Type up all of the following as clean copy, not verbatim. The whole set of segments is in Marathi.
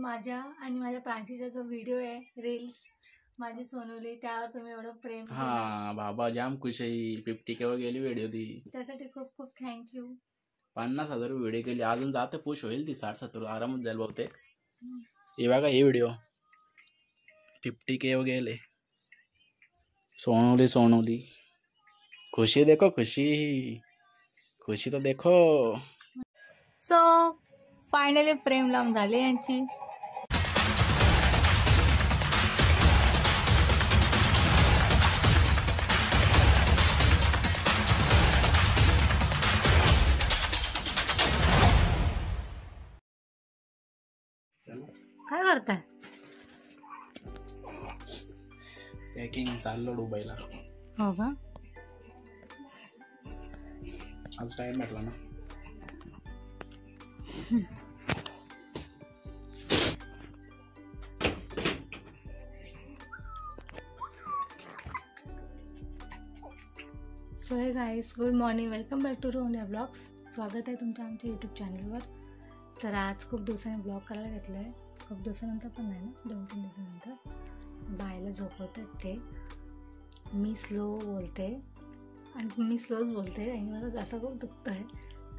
माझ्या आणि माझ्या प्रांशीचा जो व्हिडिओ आहे रील्स माझी सोनवली त्यावर तुम्ही एवढं प्रेम केलं. हा बाबा जाम खुश आहे. 50K वर गेली व्हिडिओ ती. त्यासाठी खूप खूप थँक्यू. 50,000 व्हिडिओ केली. अजून जाते पुश होईल ती 60-70 आरामात जाईल बहुतेक. हे बघा हे व्हिडिओ 50K वर गेले. सोनवली खुशी देखो खुशी खुशी तो देखो. सो फायनली प्रेम लावून झाली यांची. काय करताय? पॅकिंग चाललो दुबईला. हो का? आज टाइम भेटला ना. So hey guys good morning, welcome back to Rohan blogs. स्वागत आहे तुमचं आमच्या यूट्यूब चॅनलवर. तर आज खूप दिवसांनी ब्लॉग करायला घेतलं आहे. खूप दिवसानंतर पण नाही ना, 2-3 दिवसानंतर. बायला झोपवतात ते. मी स्लो बोलते आणि मी स्लोच बोलते आणि माझा घसा खूप दुखतं आहे.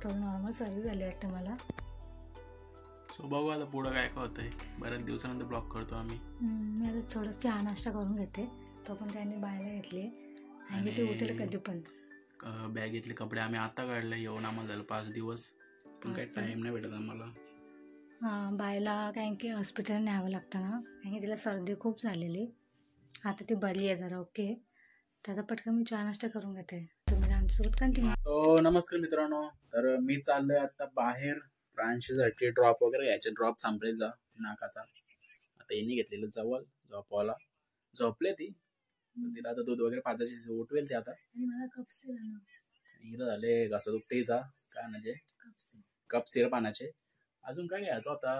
थोडं नॉर्मल सर्दी झाली वाटतं मला. सो बघू आता पुढं काय काय होतंय. बऱ्याच दिवसानंतर ब्लॉग करतो आम्ही. मी आता थोडं चहा नाश्ता करून घेते. तो पण त्याने बायला घेतली आणि ते उठेल कधी पण. बॅगेतले कपडे आम्ही आता काढले. येऊन आम्हाला झालं 5 दिवस, पण काही टाइम नाही भेटत आम्हाला. हां, बायला कारण की हॉस्पिटल न्यावं लागतं ना, कारण की तिला सर्दी खूप झालेली. आता ती बरी आहे जरा, ओके. तर आता पटकन मी चहा नाश्ता करून घेते. तुम्ही आमच्यासोबत कंटिन्यू. हो नमस्कार मित्रांनो. तर मी चाललोय आता बाहेर प्रांशीसाठी ड्रॉप वगैरे घ्यायचे. ड्रॉप संपलेला नाकाचा. आता यांनी घेतलेलं जवळ झोपवाला. झोपले ती, तिला आता दूध वगैरे पाजायची उठवेल ते आता. आणि मला कप्स हिला झाले घसा दुखतेचा काय म्हणजे कप सिरप आणायचे. अजून काय घ्यायचं होता.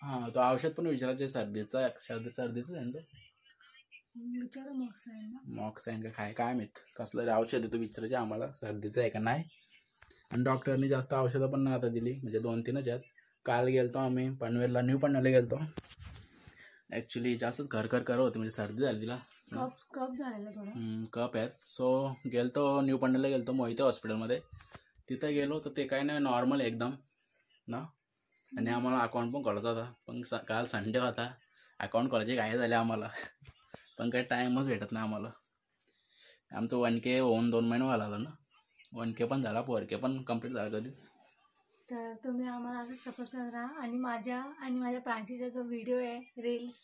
हा तो औषध पण विचारायचे सर्दीचा. सर्दीचं त्यांचं विचार मॉक्साईन का काय माहित कसलं औषध आहे तो विचारायचे आम्हाला. सर्दीचं आहे का नाही. आणि डॉक्टरनी जास्त औषधं पण नाही आता दिली, म्हणजे 2-3च आहेत. काल गेलतो आम्ही पनवेलला, न्यू पनवेलला गेलतो. ॲक्च्युली जास्तच घर होते, म्हणजे सर्दी झाली तिला. कप झालेला थोडा. कप आहेत. सो गेलतो न्यू पनवेलला गेलतो मोहिते हॉस्पिटलमध्ये. तिथं गेलो तर ते काय नाही नॉर्मल एकदम ना. आणि आम्हाला अकाउंट पण खोलायचा होता, पण काल संडे होता. अकाउंट खोलायचे काय झाले आम्हाला, पण काही टाईमच भेटत नाही आम्हाला. आमचं 1K होऊन 2 महिने व्हायला लागलं ना. 1K पण झाला, 4K पण कम्प्लीट झाला कधीच. तर तुम्ही आम्हाला असं सपोर्ट करत राहा. आणि माझ्या प्रांशीचा जो व्हिडिओ आहे रील्स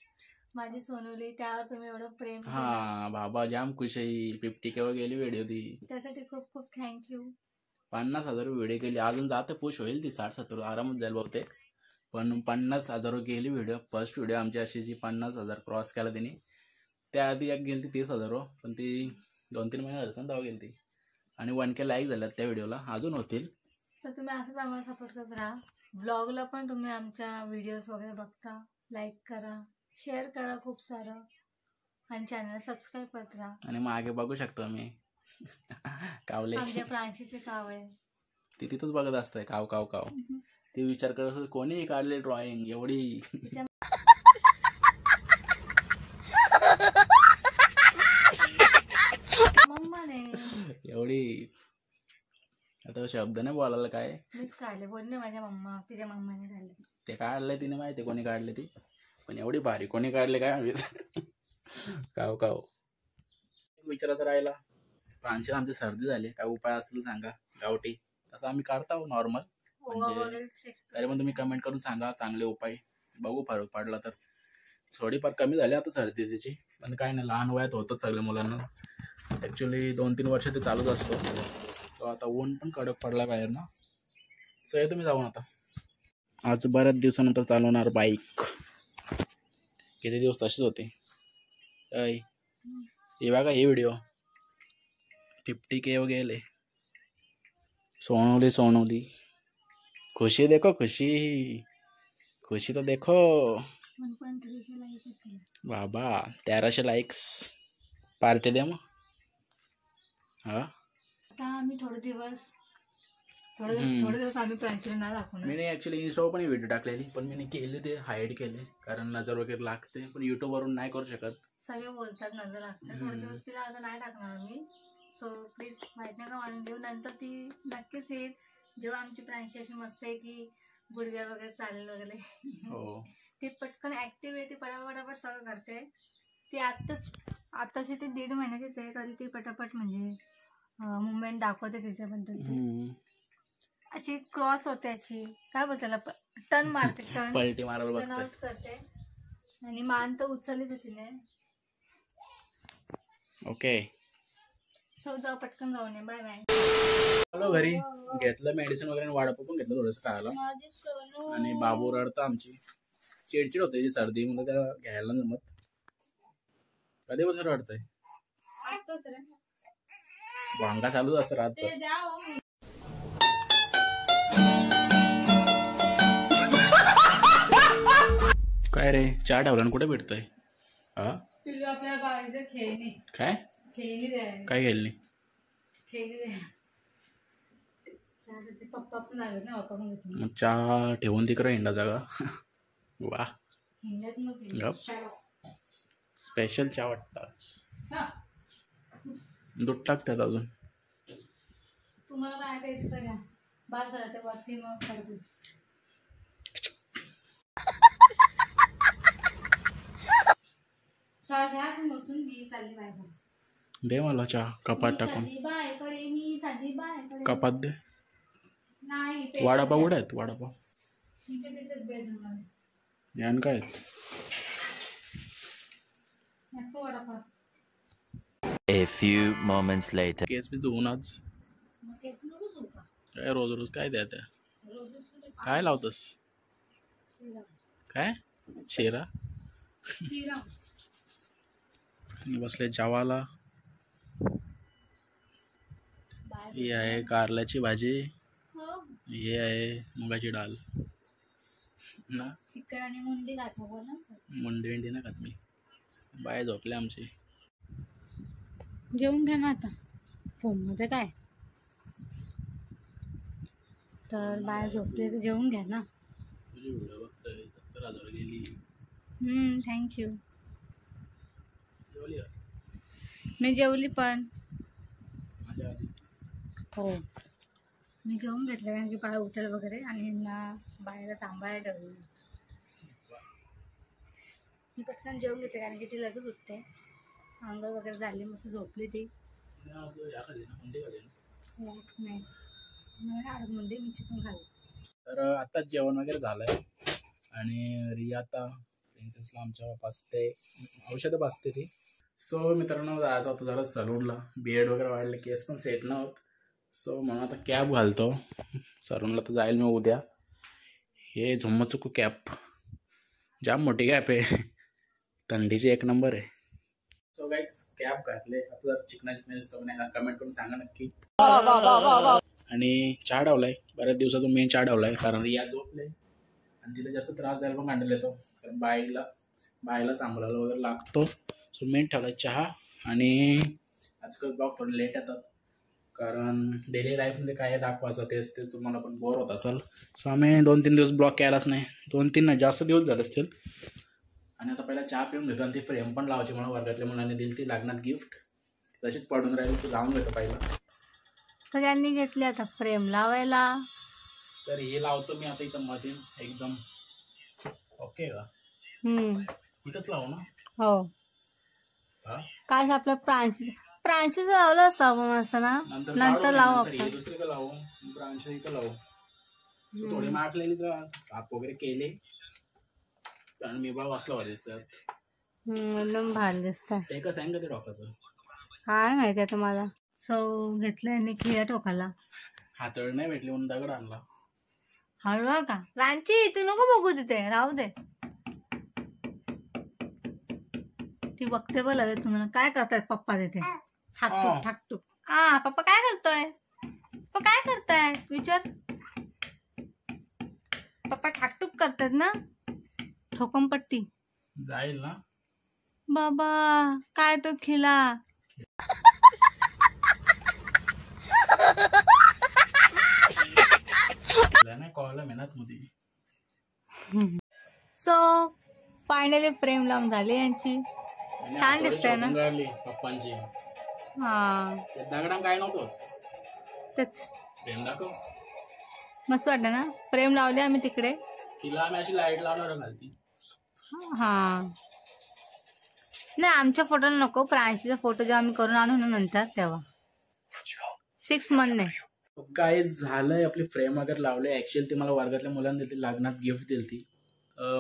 माझी सोनवली त्यावर तुम्ही एवढं प्रेम. हा बाबा जाम खुश आहे. 50K वर गेली व्हिडिओ ती. त्यासाठी खूप खूप थँक्यू. 50,000 व्हिडिओ केली. अजून जाते पुश होईल ती 60-70 आरामात जाईल बहुतेक. पण 50,000 गेली व्हिडिओ. फर्स्ट व्हिडिओ आमची अशी जी 50,000 क्रॉस केला तिने. त्याआधी एक गेली ती 30,000, पण ती 2-3 महिने झाले तेव्हा गेली ती. आणि 1K लाईक झाल्यात त्या व्हिडिओला, अजून होतील. तर तुम्ही असंच आम्हाला सपोर्ट करत राहा. व्लॉगला पण तुम्ही आमच्या व्हिडिओज वगैरे बघता, लाईक करा, शेअर करा खूप सारं, आणि चॅनल सबस्क्राईब करत राहा. आणि मागे बघू शकतो मी कावले आमच्या प्रांशीचे कावळे. ती तिथंच बघत असतंय काव काव काव. ती विचार करत कोणी काढले ड्रॉइंग एवढी. एवढी आता शब्द नाही बोलायला काय. मीच काढले बोलले, माझ्या मम्मा तिच्या मम्माने काढले. ते काढले तिने माहिती कोणी काढले ती, पण एवढी भारी कोणी काढले काय माहिती. काव काव विचारायचं राहिला. प्रांशीला आमची सर्दी झाली, काय उपाय असतील सांगा गावठी. तसं आम्ही काढतो नॉर्मल, म्हणजे तरी पण तुम्ही कमेंट करून सांगा चांगले उपाय. बघू फरक पडला तर. थोडीफार कमी झाली आता सर्दी त्याची, पण काय नाही लहान वयात होतं सगळ्या मुलांना. ॲक्च्युली 2-3 वर्ष ते चालूच असतो. सो आता ऊन पण कडक पडला बाहेर ना. सो हे तुम्ही जाऊन आता आज बऱ्याच दिवसानंतर चालवणार बाईक. किती दिवस तसेच होते. हे बघा हे व्हिडिओ 50K वर गेले. सोनवली खुशी देखो खुशी खुशी तो देखो. बाबा 1300 लाईक्स. पार्टी द्या मग. हा आता आम्ही थोडे दिवस थोडे दिवस आम्ही प्रांशूला नाही दाखवणार. मी ऍक्च्युली इंस्टावर पण व्हिडिओ टाकलेली, पण मी केले ते हाईड केले कारण नजर वगैरे लागते, पण युट्यूब वरून नाही करू शकत. सगळे बोलतात नजर लागते. थोडे दिवस तिला आता नाही टाकणार मी. सो प्लीज माहिती नका मानून घेऊ. नंतर ती नक्कीच येईल जेव्हा आमची प्रांशी अशी मस्त आहे की गुडघ्या वगैरे चालेल वगैरे. हो ती पटकन ऍक्टिव्ह आहे, ती पटापट सगळं करते. ती आत्ताशी ती 1.5 महिन्याचीच आहे, तरी ती पटापट म्हणजे मुवमेंट दाखवते तिच्याबद्दल. अशी क्रॉस होते, अशी काय बोलते त्याला, टर्न मारते, पलटी मारायला टर्न आउट करते. आणि मान तर उचललीच होती नाही. ओके सो जाऊ पटकन जाऊन ये. Bye bye. चलो घरी घेतलं मेडिसिन वगैरे, वाडापाव पण घेतलं थोडंसं खायला. आणि बाबू रडता, आमची चिडचिड होते जी सर्दी म्हणून त्याला घ्यायला जमत. कधीपासून रडतंय, भांगा चालूच असतं रातभर. काय रे चहा ठेवला कुठे भेटतोय? आपल्या बाळाचं खेळणी. काय खेळणी द्या. काय खेळणी? खेळणी द्या. पप्पा पण आले ना, पप्पा पण घेतले. मग चहा ठेवून तिकडे हिंडा जागा. वा स्पेशल चहा वाटतात. दूध टाकतात अजून. तुम्हाला काय एक्स्ट्रा घ्या, बाद झाला ते वरती मग करते. चहा घ्या, नव्हतून मी चालली बाहेर. दे मला चहा कपात टाकून. बायकडे मी साधी बायकडे. कपात दे. नाही वडापाव कुठे आहेत? वडापाव यान काय vada pav. A few moments later. केस बी धुवून आज. काय रोज रोज काय द्या काय लावतस? काय शेरा बसले जेवायला. ही आहे कारल्याची भाजी, हे आहे मुगाची डाळ ना. चिकन आणि मुंडी खातो बोला. मुंडी विंडी ना खात मी. बाय झोपले आमची. जेवून घ्या ना आता. फोनमध्ये काय तर बाय झोपले तर जेवून घ्या ना. तुझी व्हिडिओ बघतोय 70,000 गेली. थँक्यू. जेवली मी जेवली पण. माझ्या आधी हो मी जेवून घेतलं कारण की बाय उठेल वगैरे आणि यांना बाहेर सांभाळायला ठेवलं. मी पटकन जेवून घेते कारण की ती लगेच उठते. अंघोळ वगैरे झाली, मस्त झोपली ती. नाही मुंडी मी चिकन खाल्लं. तर आताच जेवण वगैरे झालंय आणि रिया आता प्रिन्सेसला आमच्या पाचते औषधं पाचते ती. सो मित्रांनो जायचं होतं जरा सलूनला. बिएड वगैरे वाढले, केस पण सेट नव्हत. सो म्हणून आता कॅब घालतो सलूनला. तर जाईल मी उद्या. हे झुम्मचुकू कॅप जाम मोठी कॅप आहे, थंडीची 1 नंबर आहे. सो गाईज कॅब घातले. आता जर चिकना दिसतो नाही कमेंट करून सांगा नक्की. आणि चहा ठेवलाय, बऱ्याच दिवसातून मी चहा ठेवलाय कारण रिया झोपले आणि तिला जास्त त्रास द्यायला पण काढला येतो कारण बाईला सांभाळायला वगैरे लागतो. सो मी ठेवलाय चहा. आणि आजकाल ब्लॉग थोडे लेट येतात कारण डेली लाईफमध्ये काय दाखवायचं तेच तुम्हाला पण बोर होत असेल. सो आम्ही 2-3 दिवस ब्लॉग केलाच नाही. 2-3 नाही जास्त दिवस झाले असतील. आणि आता पहिला चहा पिऊन घेतो आणि ती फ्रेम पण लावायची मला वर्गातल्या मुलांनी दिली ती लागणार गिफ्ट. तशीच पडून राहिली, ती लावून घेतो पहिला. सगळ्यांनी घेतली आता फ्रेम लावायला. तर हे लावतो मी आता इथं मध्ये एकदम. ओके का? इथंच लावू ना? हो. काय आपलं प्रांशीच लावलं असतं आपण असं ना, नंतर लावू आपण. दुसरीकडे लावू, ब्रांच इथं लावू. थोडी मारलेली तर साफ वगैरे केले कारण मी बा वाचला वाटायचं. एकदम भारी दिसत. ते कसं आहे का ते डोकाचं काय माहिती आहे तुम्हाला. सो घेतलं आणि खिळ्या टोकाला. हातळ नाही भेटली म्हणून दगड आणला. हळवा का रांची, तू नको बघू तिथे, राहू दे. ती बघते बघ लगेच तुम्हाला. काय करतायत पप्पा तिथे? ठाकटूक. पप्पा काय करतोय? पप्पा काय करताय विचार. पप्पा ठाकटूक करतायत ना. ठोकमपट्टी जाईल ना बाबा. काय तो खिला. नाही कॉलम आहे ना मध्ये. सो फायनली फ्रेम लावून झाली यांची. छान दिसतंय ना? काढली पप्पांची. हा दगडाम काय नव्हतं तेच फ्रेम दाखव. मस्त वाटलं ना. फ्रेम लावली आम्ही तिकडे. तिला आम्ही अशी लाईट लावणार घालती. हा नाही आमच्या फोटोला नको, प्रांशीचा फोटो जेव्हा आम्ही करून आणू ना नंतर तेव्हा 6 मंथ नाही. काय झालंय आपली फ्रेम वगैरे लावले. ऍक्च्युअली ती मला वर्गातल्या मुलांनी दिली, लग्नात गिफ्ट दिली ती.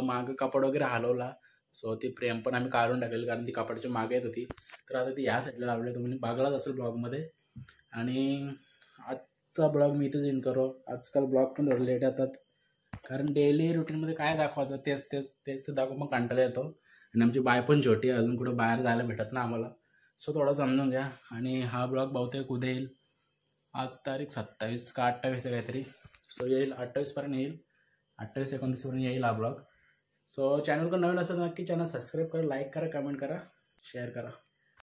मागं कापड वगैरे हलवला. सो ती फ्रेम पण आम्ही काढून टाकलेली कारण ती कापडाच्या मागे येत होती. तर आता ती या साईडला लावली. तुम्ही बघलाच असेल ब्लॉगमध्ये. आणि आजचा ब्लॉग मी इथेच एंड करू. आजकाल ब्लॉग पण थोडं लेट येतात कारण डेली रुटीनमध्ये काय दाखवायचं तेच तेच तेच ते दाखवून मग कंटाळा येतो. आणि आमची बाय पण छोटी आहे, अजून कुठं बाहेर जायला भेटत ना आम्हाला. सो थोडं समजून घ्या. आणि हा ब्लॉग बहुतेक उद्या येईल. आज तारीख 27 का 28 आहे काहीतरी. सो येईल 28पर्यंत येईल. 28-29पर्यंत येईल हा ब्लॉग. सो चॅनल नवीन असेल नक्की चॅनल सबस्क्राईब करा, लाईक करा, कमेंट करा, शेअर करा.